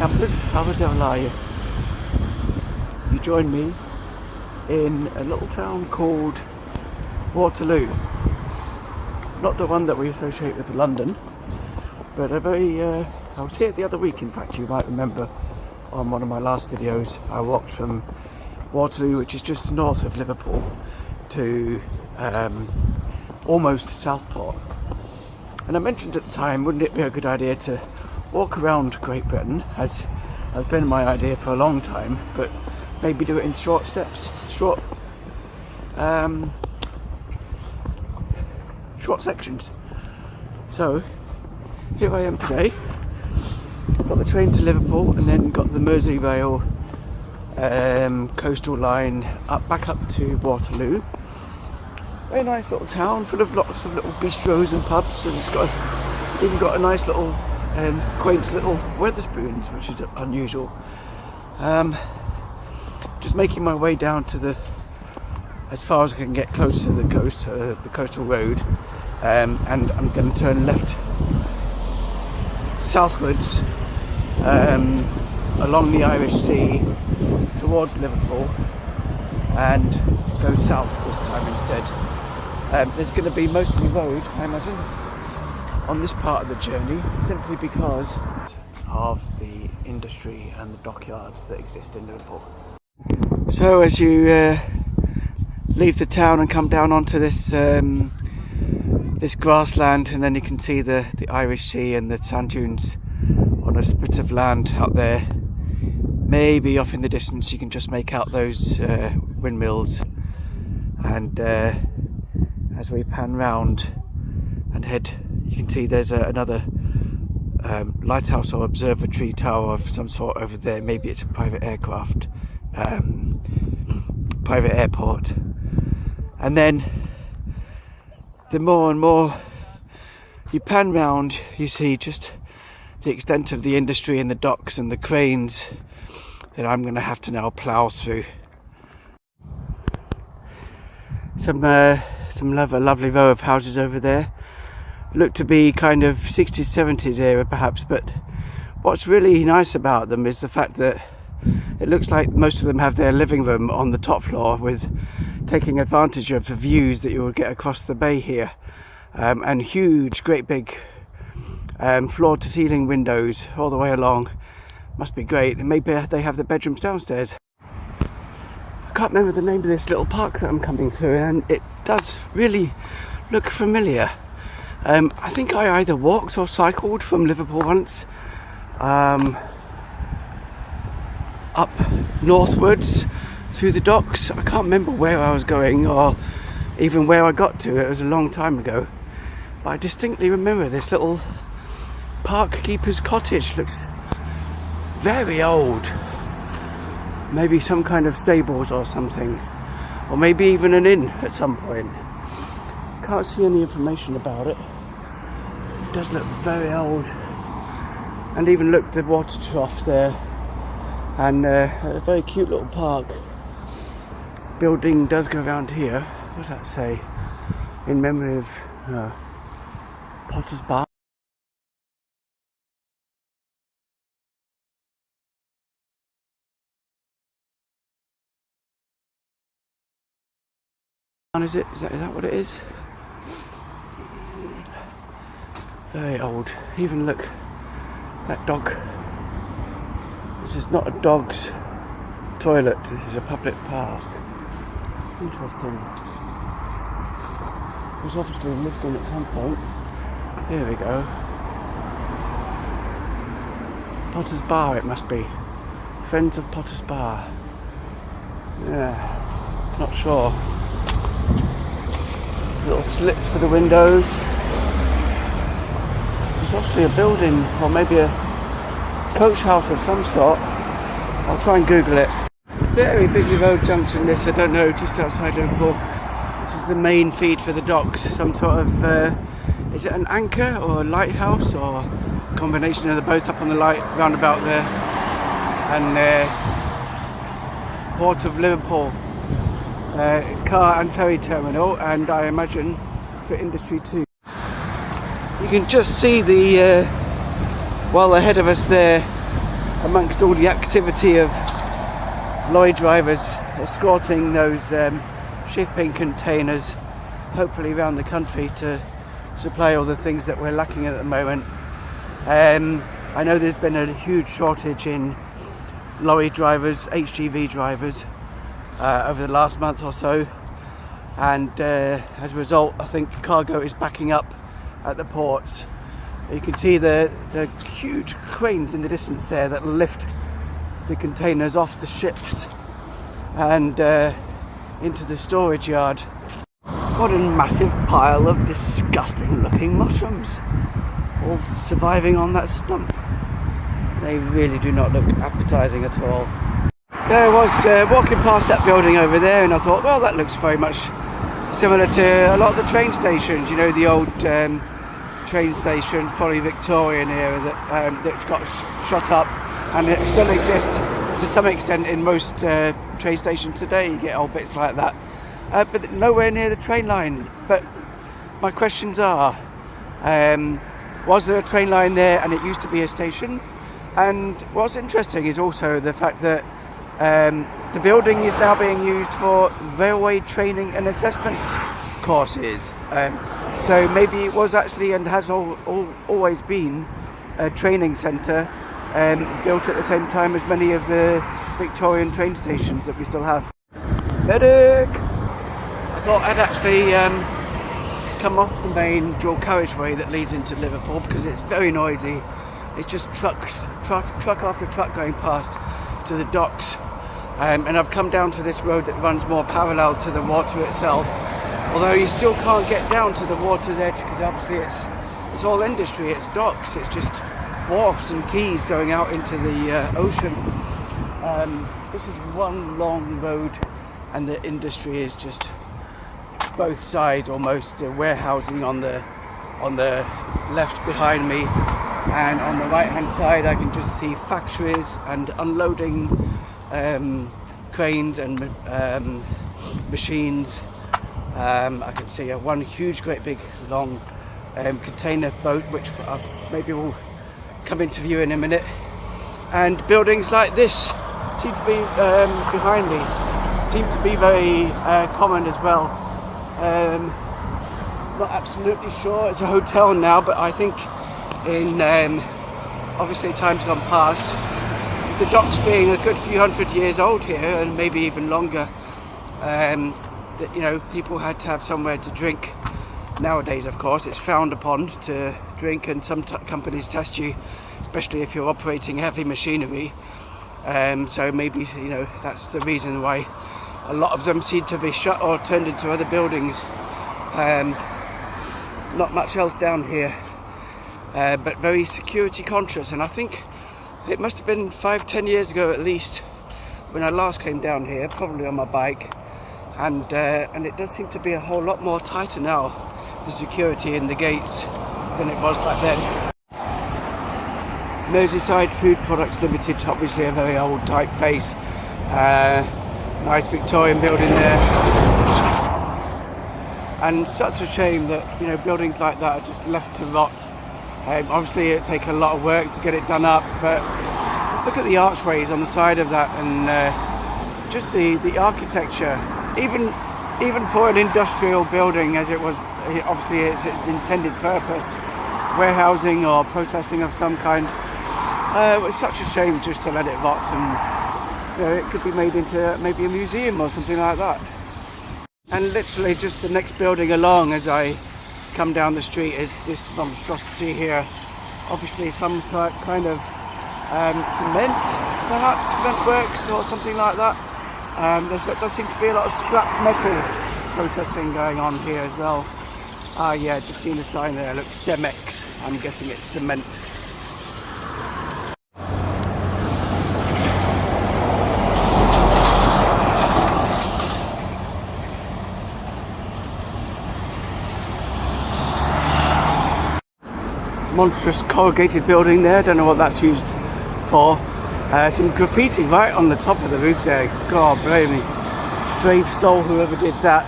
campers, how the devil are you? You join me in a little town called Waterloo. Not the one that we associate with London, but a very, I was here the other week, in fact, you might remember on one of my last videos. I walked from Waterloo, which is just north of Liverpool, to almost Southport. And I mentioned at the time, wouldn't it be a good idea to walk around Great Britain, as has been my idea for a long time, but maybe do it in short steps, short sections. So here I am today. Got the train to Liverpool and then got the Merseyrail coastal line back up to Waterloo. Very nice little town full of lots of little bistros and pubs, and it's even got a nice little quaint little Wetherspoons, which is unusual. Just making my way down to as far as I can get close to the coast, the coastal road, and I'm going to turn left southwards along the Irish Sea towards Liverpool, and go south this time instead. There's going to be mostly road, I imagine, on this part of the journey, simply because of the industry and the dockyards that exist in Liverpool. So as you leave the town and come down onto this this grassland, and then you can see the Irish Sea and the sand dunes on a spit of land out there. Maybe off in the distance you can just make out those windmills, and as we pan round and head, you can see there's another lighthouse or observatory tower of some sort over there. Maybe it's a private aircraft, private airport. And then the more and more you pan round, you see just the extent of the industry and the docks and the cranes that I'm going to have to now plough through. Some lovely row of houses over there. Look to be kind of 60s, 70s era perhaps, but what's really nice about them is the fact that it looks like most of them have their living room on the top floor, with taking advantage of the views that you will get across the bay here, and huge, great big floor to ceiling windows all the way along. Must be great. And maybe they have the bedrooms downstairs. I can't remember the name of this little park that I'm coming through, and it does really look familiar. I think I either walked or cycled from Liverpool once, up northwards through the docks. I can't remember where I was going or even where I got to. It was a long time ago, but I distinctly remember this little park keeper's cottage. Looks very old. Maybe some kind of stables or something, or maybe even an inn at some point. Can't see any information about it. It does look very old. And even look, the water trough there, and a very cute little park. Building does go around here. What does that say? In memory of Potter's Bar. Is it? Is that what it is? Very old. Even look, that dog. This is not a dog's toilet. This is a public park. Interesting. It was obviously lived in at some point. Here we go. Potter's Bar, it must be. Friends of Potter's Bar. Yeah, not sure. Little slits for the windows. There's obviously a building, or maybe a coach house of some sort. I'll try and Google it. Very busy road junction this, I don't know, just outside Liverpool. This is the main feed for the docks. Some sort of, is it an anchor or a lighthouse, or a combination of the both up on the light roundabout there. And Port of Liverpool. Car and ferry terminal, and I imagine for industry too. You can just see the well ahead of us there, amongst all the activity of lorry drivers escorting those shipping containers, hopefully around the country, to supply all the things that we're lacking at the moment. I know there's been a huge shortage in lorry drivers, HGV drivers, over the last month or so, and as a result I think cargo is backing up at the ports. You can see the huge cranes in the distance there that lift the containers off the ships and into the storage yard. What a massive pile of disgusting looking mushrooms, all surviving on that stump. They really do not look appetizing at all. There I was walking past that building over there, and I thought, well, that looks very much similar to a lot of the train stations, you know, the old train stations, probably Victorian era, that got shut up, and it still exists to some extent in most train stations today. You get old bits like that, but nowhere near the train line. But my questions are, was there a train line there and it used to be a station? And what's interesting is also the fact that the building is now being used for railway training and assessment courses. So maybe it was actually, and has always been, a training centre built at the same time as many of the Victorian train stations that we still have. Medic! I thought I'd actually come off the main dual carriageway that leads into Liverpool, because it's very noisy. It's just truck after truck going past to the docks. And I've come down to this road that runs more parallel to the water itself. Although you still can't get down to the water's edge, because obviously it's all industry, it's docks, it's just wharfs and quays going out into the ocean. This is one long road, and the industry is just both sides almost. The warehousing on the left behind me, and on the right hand side I can just see factories and unloading cranes and machines. I can see one huge, great big, long container boat, which maybe will come into view in a minute. And buildings like this seem to be behind me, seem to be very common as well. Not absolutely sure it's a hotel now, but I think in obviously times gone past, the docks being a good few hundred years old here, and maybe even longer, that, you know, people had to have somewhere to drink. Nowadays, of course, it's frowned upon to drink, and some companies test you, especially if you're operating heavy machinery. So maybe, you know, that's the reason why a lot of them seem to be shut or turned into other buildings. Not much else down here, but very security conscious. And I think it must have been 5-10 years ago at least when I last came down here, probably on my bike, and it does seem to be a whole lot more tighter now, the security in the gates, than it was back then. Merseyside Food Products Limited, obviously a very old typeface. Nice Victorian building there, and such a shame that, you know, buildings like that are just left to rot. Obviously it takes a lot of work to get it done up, but look at the archways on the side of that, and just the architecture, even for an industrial building, as it was obviously its intended purpose, warehousing or processing of some kind. It was such a shame just to let it rot, and, you know, it could be made into maybe a museum or something like that. And literally just the next building along as I come down the street is this monstrosity here. Obviously some kind of cement, perhaps cement works or something like that. There does seem to be a lot of scrap metal processing going on here as well. Yeah, just seen the sign there, look, Cemex, I'm guessing it's cement. Monstrous corrugated building there, don't know what that's used for. Some graffiti right on the top of the roof there, God blame me, brave soul whoever did that.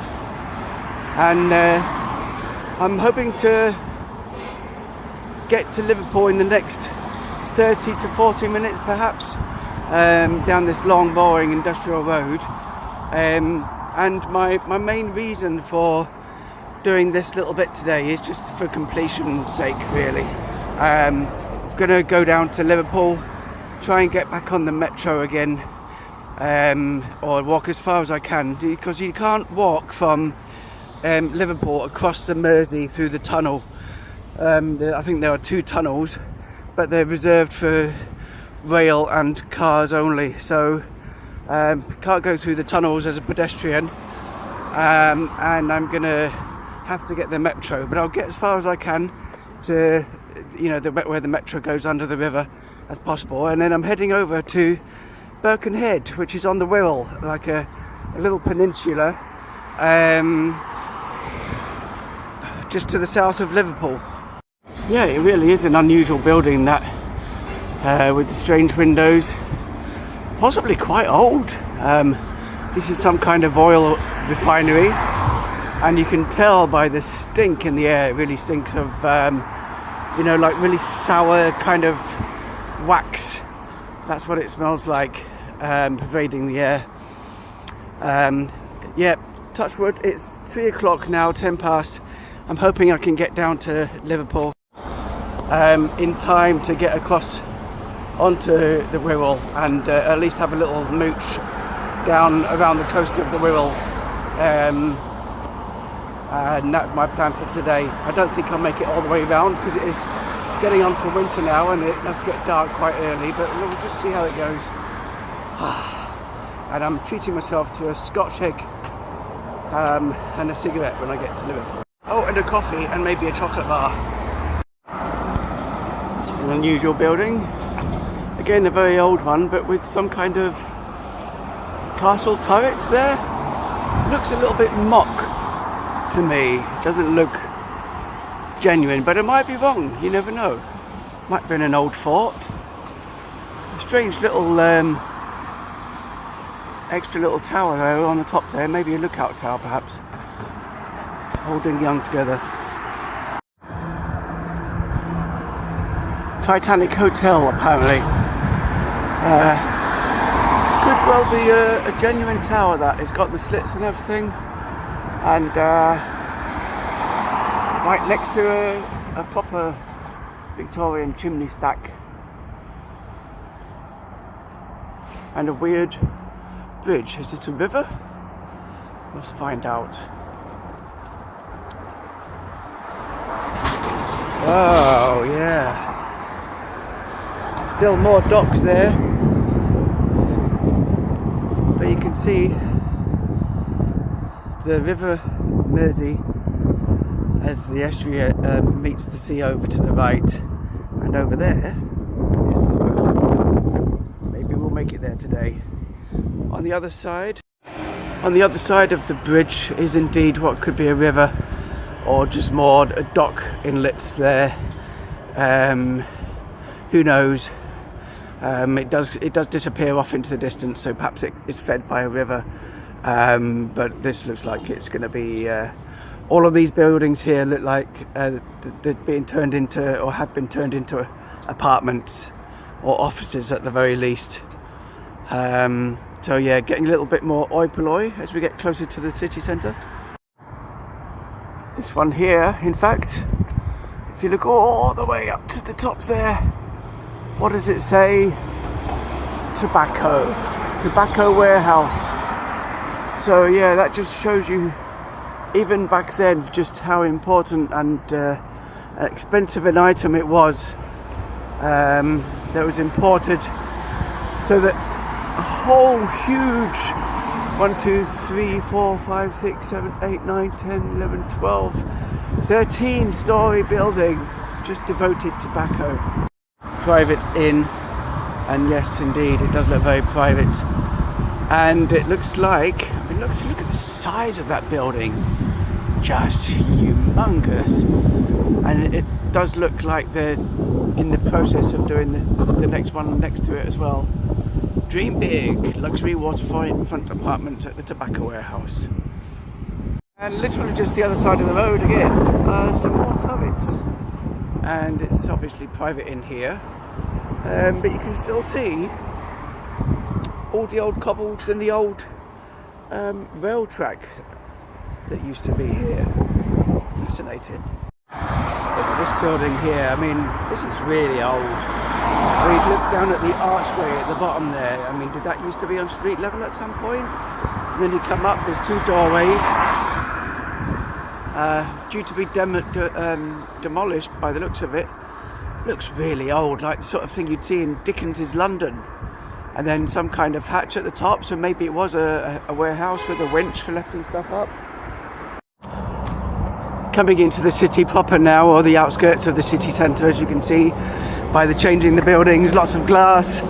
And I'm hoping to get to Liverpool in the next 30 to 40 minutes perhaps down this long, boring industrial road. And my main reason for doing this little bit today is just for completion's sake, really. Gonna go down to Liverpool, try and get back on the metro again, or walk as far as I can, because you can't walk from Liverpool across the Mersey through the tunnel. I think there are 2 tunnels, but they're reserved for rail and cars only, so can't go through the tunnels as a pedestrian, and I'm gonna have to get the metro, but I'll get as far as I can to, you know, where the metro goes under the river as possible, and then I'm heading over to Birkenhead, which is on the Wirral, like a little peninsula just to the south of Liverpool. Yeah, it really is an unusual building, that with the strange windows, possibly quite old. This is some kind of oil refinery, and you can tell by the stink in the air. It really stinks of you know, like really sour kind of wax. That's what it smells like, pervading the air. Yeah, touch wood, it's 3 o'clock now, 10 past. I'm hoping I can get down to Liverpool in time to get across onto the Wirral and at least have a little mooch down around the coast of the Wirral. And that's my plan for today. I don't think I'll make it all the way around because it is getting on for winter now and it does get dark quite early, but we'll just see how it goes. And I'm treating myself to a Scotch egg and a cigarette when I get to Liverpool. Oh, and a coffee and maybe a chocolate bar. This is an unusual building. Again, a very old one, but with some kind of castle turrets there. Looks a little bit mock to me. Doesn't look genuine, but I might be wrong. You never know. Might be in an old fort. A strange little extra little tower though on the top there. Maybe a lookout tower perhaps. Holding young together. Titanic Hotel apparently. Could well be a genuine tower that. It's got the slits and everything. And right next to a proper Victorian chimney stack. And a weird bridge. Is this a river? Let's find out. Oh yeah. Still more docks there. But you can see the river Mersey as the estuary meets the sea over to the right, and over there is the Wirral. Maybe we'll make it there today. On the other side of the bridge is indeed what could be a river, or just more dock inlets there. Who knows? It does disappear off into the distance, so perhaps it is fed by a river. But this looks like it's going to be. All of these buildings here look like they're being turned into, or have been turned into, apartments or offices at the very least. So yeah, getting a little bit more oi polloi as we get closer to the city centre. This one here, in fact, if you look all the way up to the top there, what does it say? Tobacco warehouse. So yeah, that just shows you, even back then, just how important and expensive an item it was that was imported, so that a whole huge 1, 2, 3, 4, 5, 6, 7, 8, 9, 10, 11, 12, 13 story building just devoted to tobacco. Private inn, and yes indeed it does look very private, and it looks like, I mean, look at the size of that building, just humongous, and it does look like they're in the process of doing the next one next to it as well. Dream big, luxury waterfront apartment at the tobacco warehouse. And literally just the other side of the road again, some more turrets. And it's obviously private in here. but you can still see all the old cobbles and the old rail track that used to be here. Fascinating. Look at this building here. I mean, this is really old. We look down at the archway at the bottom there. I mean, did that used to be on street level at some point? And then you come up, there's two doorways. Due to be demolished by the looks of it. Looks really old, like the sort of thing you'd see in Dickens's London. And then some kind of hatch at the top, so maybe it was a warehouse with a winch for lifting stuff up. Coming into the city proper now, or the outskirts of the city centre, as you can see by the changing the buildings. Lots of glass,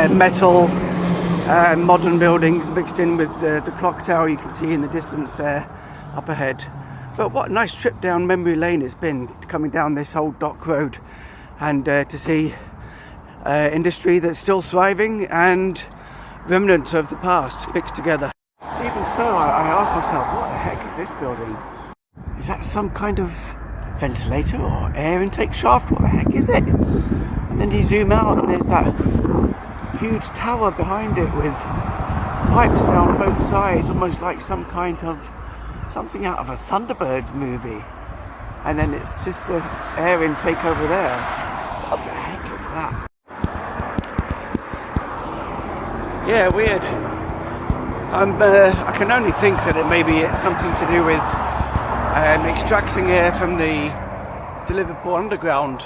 metal, modern buildings mixed in with the clock tower you can see in the distance there up ahead. But what a nice trip down memory lane it's been, coming down this old dock road, and to see industry that's still thriving and remnants of the past mixed together. Even so, I asked myself, what the heck is this building? Is that some kind of ventilator or air intake shaft? What the heck is it? And then you zoom out and there's that huge tower behind it with pipes down both sides, almost like some kind of something out of a Thunderbirds movie. And then its sister air intake over there. What the heck is that? Yeah, weird. I can only think that it's something to do with extracting air from the Liverpool underground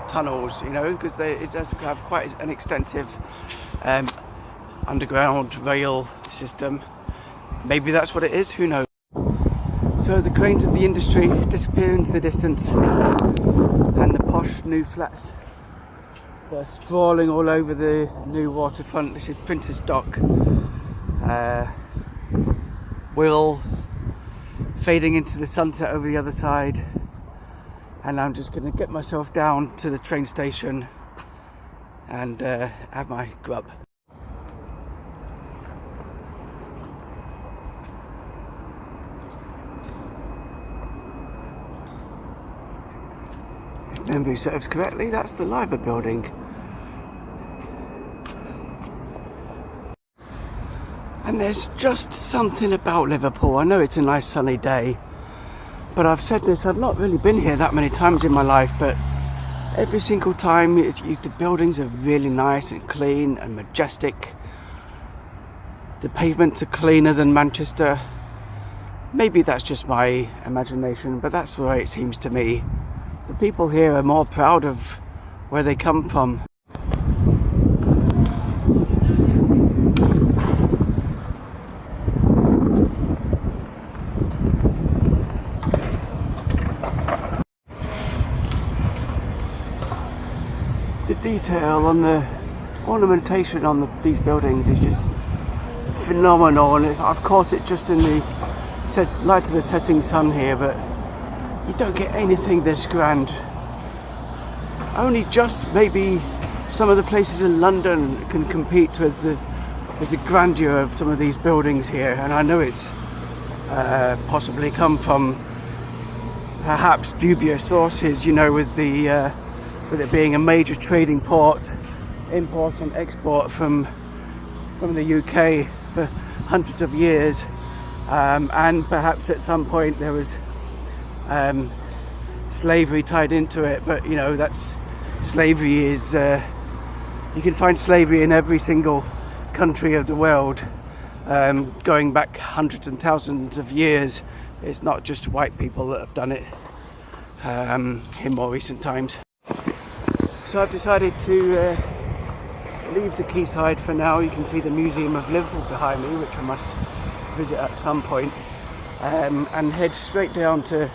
tunnels, you know, because it does have quite an extensive underground rail system. Maybe that's what it is, who knows. So the cranes of the industry disappear into the distance, and the posh new flats that are sprawling all over the new waterfront. This is Printer's Dock. Wirral fading into the sunset over the other side, and I'm just going to get myself down to the train station and have my grub. If memory serves correctly, that's the Liver building. And there's just something about Liverpool. I know it's a nice sunny day, but I've said this, I've not really been here that many times in my life, but every single time the buildings are really nice and clean and majestic. The pavements are cleaner than Manchester. Maybe that's just my imagination, but that's the way it seems to me. The people here are more proud of where they come from. The detail on the ornamentation on these buildings is just phenomenal, and I've caught it just in the light of the setting sun here, but you don't get anything this grand. Only just maybe some of the places in London can compete with the grandeur of some of these buildings here, and I know it's possibly come from perhaps dubious sources, you know, with it being a major trading port, import and export from the UK for hundreds of years, and perhaps at some point there was slavery tied into it, but you know, that's slavery is you can find slavery in every single country of the world, going back hundreds and thousands of years. It's not just white people that have done it in more recent times. So I've decided to leave the quayside for now. You can see the Museum of Liverpool behind me, which I must visit at some point, and head straight down to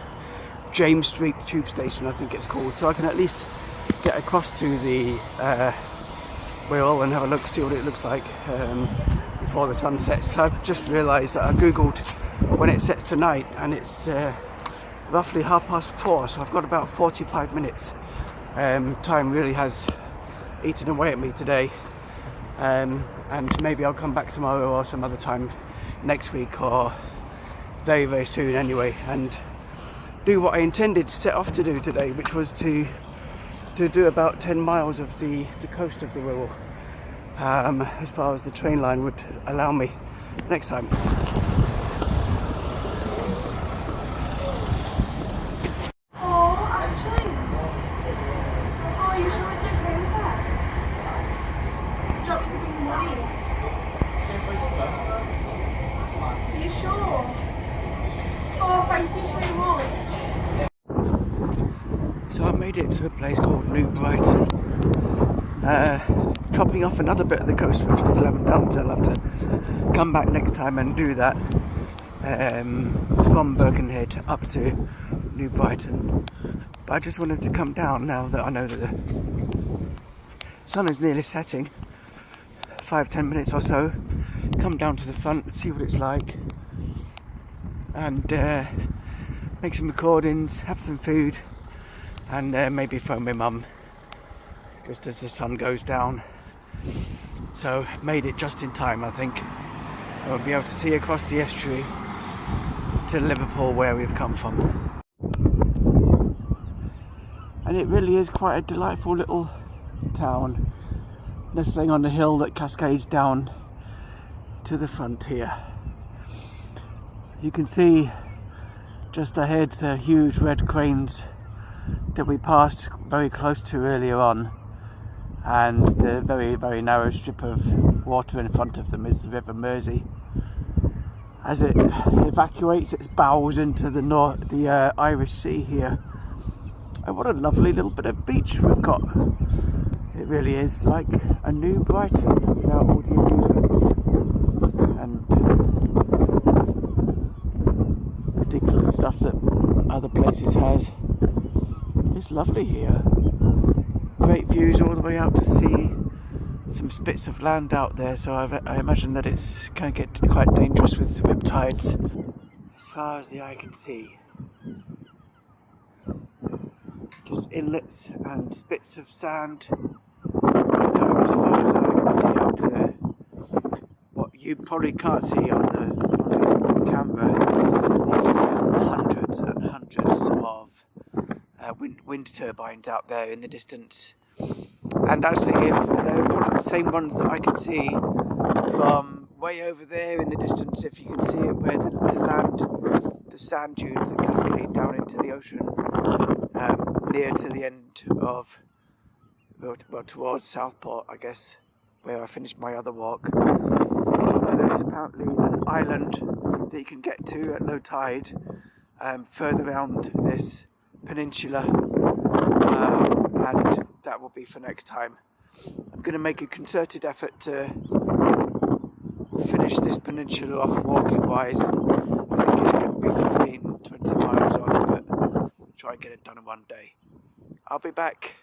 James Street Tube Station, I think it's called, so I can at least get across to the Wirral and have a look, see what it looks like before the sun sets. I've just realised that I googled when it sets tonight, and it's roughly 4:30, so I've got about 45 minutes. Time really has eaten away at me today, and maybe I'll come back tomorrow or some other time next week, or very, very soon anyway, and do what I intended to set off to do today, which was to to do about 10 miles of the coast of the Wirral, as far as the train line would allow me next time. So I made it to a place called New Brighton, chopping off another bit of the coast which I still haven't done, so I'll have to come back next time and do that, from Birkenhead up to New Brighton. But I just wanted to come down now that I know that the sun is nearly setting, 5-10 minutes or so, come down to the front and see what it's like, and make some recordings, have some food, and maybe phone my mum just as the sun goes down. So made it just in time, I think. I'll be able to see across the estuary to Liverpool, where we've come from. And it really is quite a delightful little town, nestling on the hill that cascades down to the front here. You can see just ahead the huge red cranes that we passed very close to earlier on, and the very, very narrow strip of water in front of them is the River Mersey as it evacuates its bowels into the Irish Sea here. And what a lovely little bit of beach we've got. It really is like a New Brighton without all the amusements and ridiculous stuff that other places has. It's lovely here. Great views all the way out to sea. Some spits of land out there, so I imagine that it's going to get quite dangerous with rip tides. As far as the eye can see, just inlets and spits of sand going as far as I can see out to what you probably can't see on the camera is hundreds and hundreds of wind turbines out there in the distance. And actually, if they're probably the same ones that I can see from way over there in the distance, if you can see it, where the sand dunes that cascade down into the ocean, near to the end of, well, towards Southport, I guess, where I finished my other walk. There is apparently an island that you can get to at low tide, further around this peninsula, and that will be for next time. I'm going to make a concerted effort to finish this peninsula off walking wise, and I think it's going to be 15-20 miles on, but I'll try and get it done in one day. I'll be back.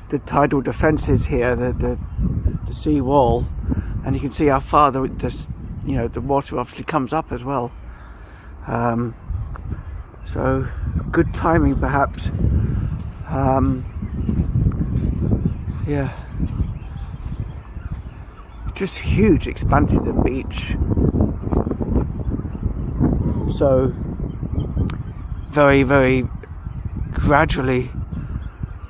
The tidal defences here, the sea wall, and you can see how far the water obviously comes up as well. So good timing, perhaps. Yeah, just huge expanses of beach. So very, very gradually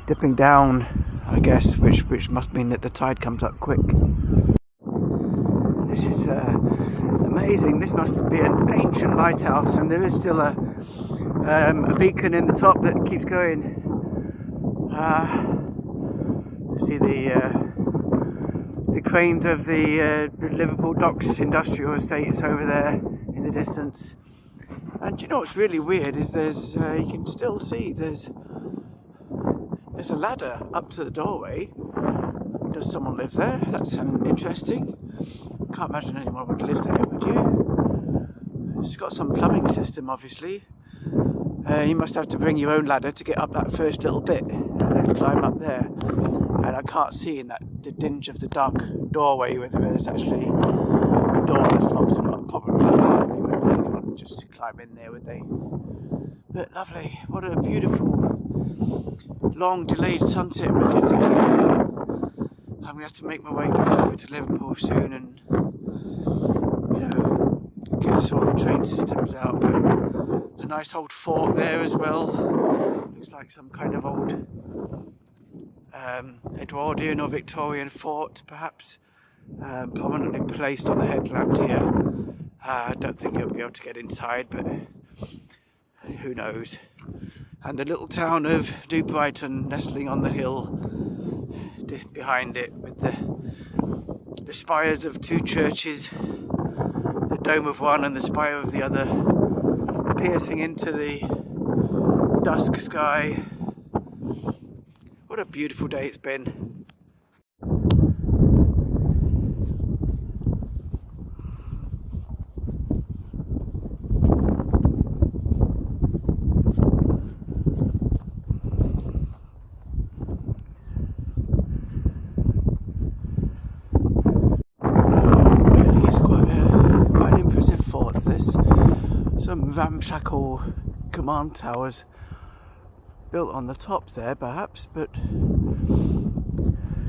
dipping down, I guess, which must mean that the tide comes up quick. This is amazing. This must be an ancient lighthouse, and there is still a beacon in the top that keeps going. See the cranes of the Liverpool Docks Industrial Estates over there in the distance. And you know what's really weird is there's you can still see there's a ladder up to the doorway. Does someone live there? That's interesting. Can't imagine anyone would live there, would you? It's got some plumbing system, obviously. You must have to bring your own ladder to get up that first little bit and then climb up there. And I can't see in the dinge of the dark doorway whether there's actually a door that's locked or not. Probably they wouldn't let anyone just climb in there, would they? But lovely. What a beautiful, long delayed sunset we're getting here. I'm going to have to make my way back over to Liverpool soon and, get I saw the train systems out, but a nice old fort there as well. Looks like some kind of old Edwardian or Victorian fort, perhaps, prominently placed on the headland here. I don't think you'll be able to get inside, but who knows. And the little town of New Brighton nestling on the hill behind it, with the spires of two churches, the dome of one and the spire of the other, piercing into the dusk sky. What a beautiful day it's been. Some ramshackle command towers built on the top there, perhaps, but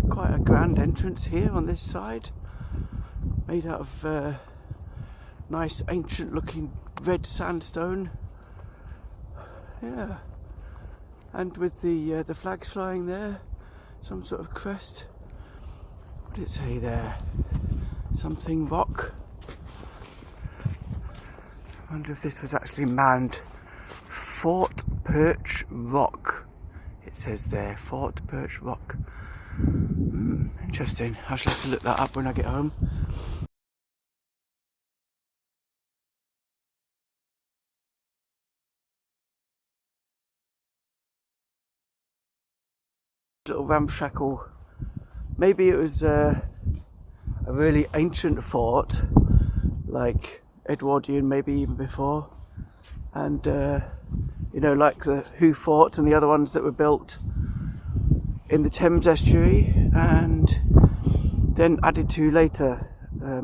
quite a grand entrance here on this side, made out of nice ancient looking red sandstone. Yeah, and with the flags flying there, some sort of crest. What did it say there? Something rock. I wonder if this was actually manned. Fort Perch Rock, it says there. Fort Perch Rock. Interesting. I shall have to look that up when I get home. Little ramshackle. Maybe it was a really ancient fort, like Edwardian, maybe even before, and you know, like the Who Fort and the other ones that were built in the Thames estuary and then added to later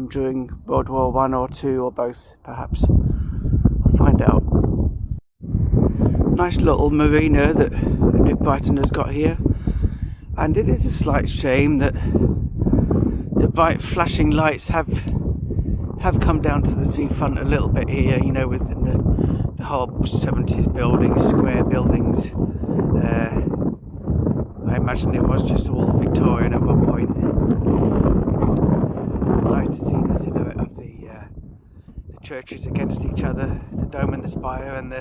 during World War I or II, or both, perhaps. I'll find out. Nice little marina that New Brighton has got here, and it is a slight shame that the bright flashing lights have come down to the seafront a little bit here, you know, within the whole 70s buildings, square buildings. I imagine it was just all Victorian at one point. Nice to see the silhouette of the churches against each other, the dome and the spire, and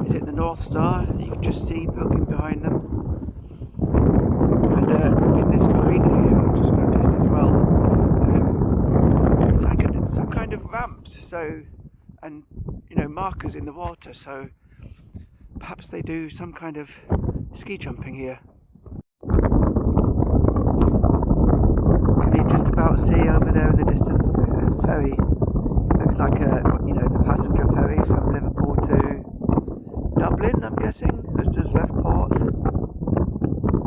is it the North Star that you can just see poking behind them. And in this marina here, I've just noticed as well, some kind of ramps, so, and you know, markers in the water, so perhaps they do some kind of ski jumping here. Can you just about see over there in the distance a ferry? Looks like the passenger ferry from Liverpool to Dublin, I'm guessing, has just left port.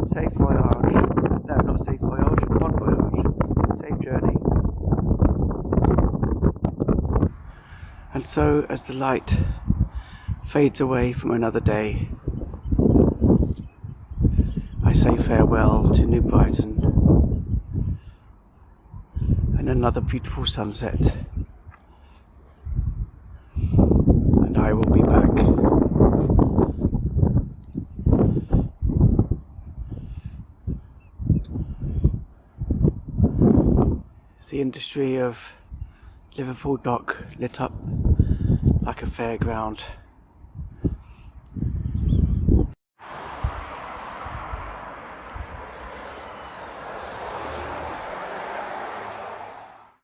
Safe voyage. No, not safe voyage, bon voyage. Safe journey. And so, as the light fades away from another day, I say farewell to New Brighton and another beautiful sunset. And I will be back. The industry of Liverpool dock lit up like a fairground.